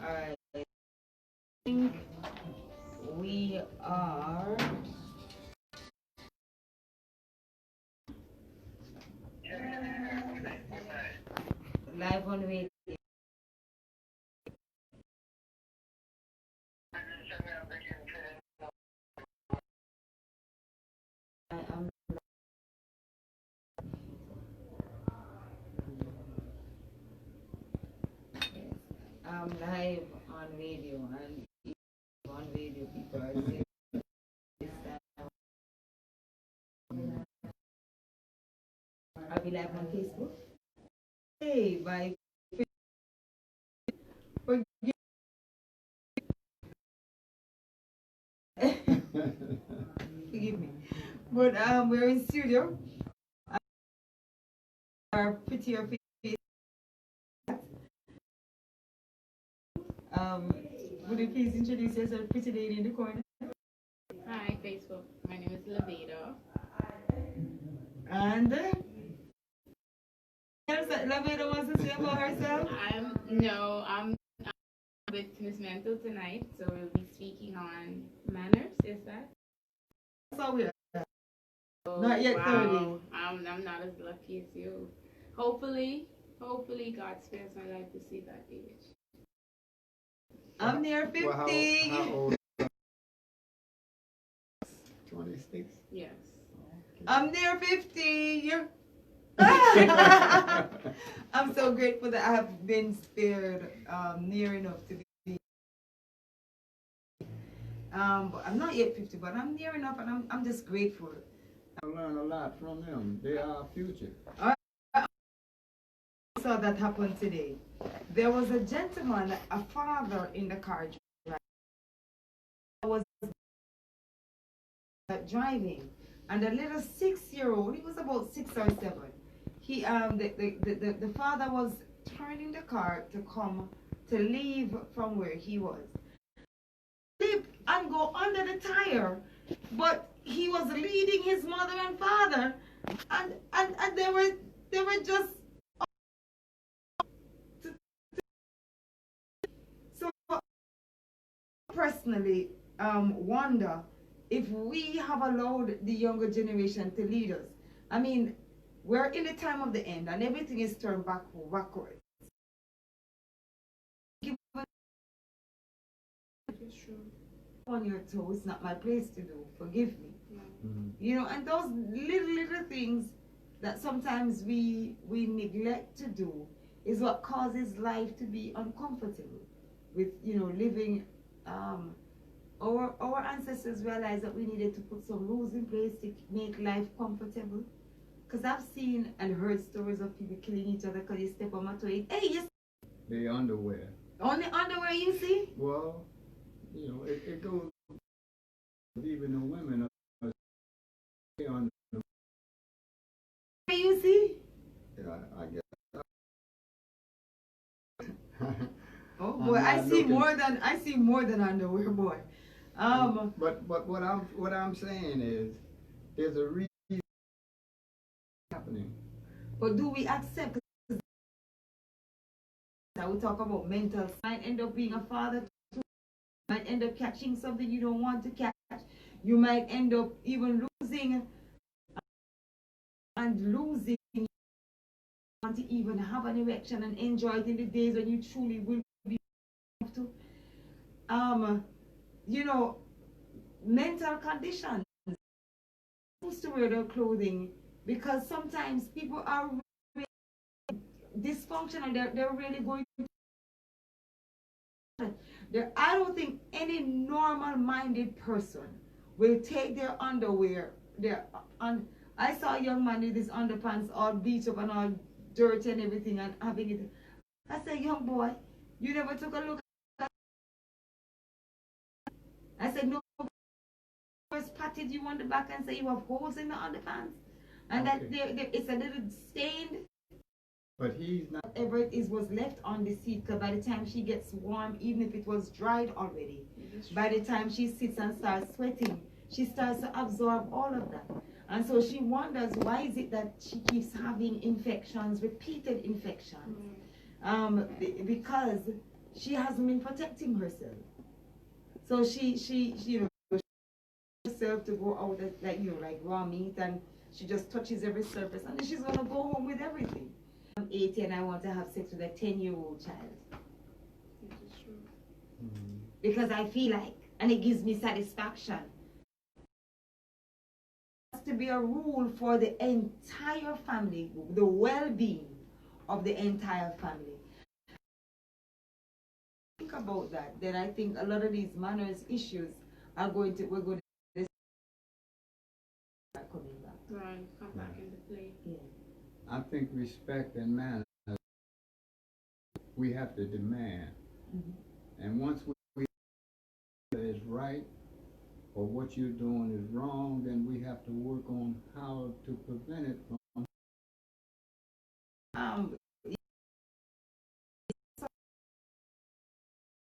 Alright, I think we are live on radio. I'm, I'm live on radio, and on radio people are saying this time. Are we live on Facebook? Hey, by forgive forgive me. But we're in studio. Our prettier face. Um, would you please introduce yourself, pretty lady in the corner? Hi, Facebook. My name is Laveda. And else that Laveda wants to say about herself? I'm with Miss Mental tonight, so we'll be speaking on manners. Is that? So we are Oh, not yet wow. I'm not as lucky as you. Hopefully, God spares my life to see that age. 30. I'm near 50. Well, how old? 26. Yes. I'm near 50. I'm so grateful that I have been spared near enough to be. But I'm not yet 50, but I'm near enough, and I'm just grateful. I learn a lot from them. They are our future. I saw that happen today. There was a gentleman, a father in the car was driving, and a little 6-year-old, he was about 6 or 7. He the father was turning the car to come to leave from where he was. Slip and go under the tire, but he was leading his mother and father, and they were just so personally wonder if we have allowed the younger generation to lead us. I mean, we're in the time of the end, and everything is turned backwards. It's true. On your toes, not my place to do. Forgive me. Mm-hmm. You know, and those little things that sometimes we neglect to do is what causes life to be uncomfortable. With living, our ancestors realized that we needed to put some rules in place to make life comfortable. Because I've seen and heard stories of people killing each other because you step on my toe. Hey, you The underwear. on the underwear, you see? Well, it goes. Even the women are on. You see? Yeah, I guess. Oh boy, I see more than underwear, boy. But what I'm saying is, there's a reason happening. But do we accept? That we talk about mental. Might end up being a father. Might end up catching something you don't want to catch. You might end up even losing want to even have an erection and enjoy it in the days when you truly will be able to. Mental conditions. Used to wear their clothing because sometimes people are really dysfunctional. They're really going. I don't think any normal-minded person will take their underwear. I saw a young man with his underpants all beat up and all dirty and everything and having it. I said, young boy, you never took a look at. I said, no. First patted you on the back and say you have holes in the underpants, and Okay. that it's a little stained. But he's not. Whatever it is was left on the seat, because by the time she gets warm, even if it was dried already, by the time she sits and starts sweating, she starts to absorb all of that. And so she wonders, why is it that she keeps having infections, repeated infections? Because she hasn't been protecting herself. So she you know, herself to go out like you know like raw meat, and she just touches every surface, and then she's gonna go home with everything. I'm 80 and I want to have sex with a 10-year-old child This is true. because I feel like, and it gives me satisfaction. It has to be a rule for the entire family, the well-being of the entire family. Think about that. Then I think a lot of these manners issues are we're going to start coming back. Right, come back into play. Yeah. I think respect and manners we have to demand. And once we is right or what you're doing is wrong, then we have to work on how to prevent it from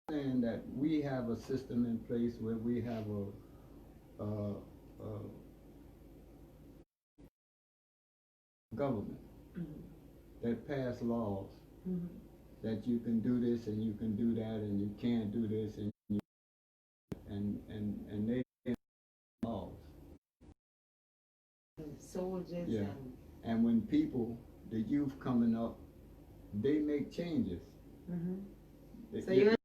saying that we have a system in place where we have a government that pass laws that you can do this and you can do that and you can't do this and you, and they laws. Soldiers Yeah. And when people, the youth coming up, they make changes. So They- you're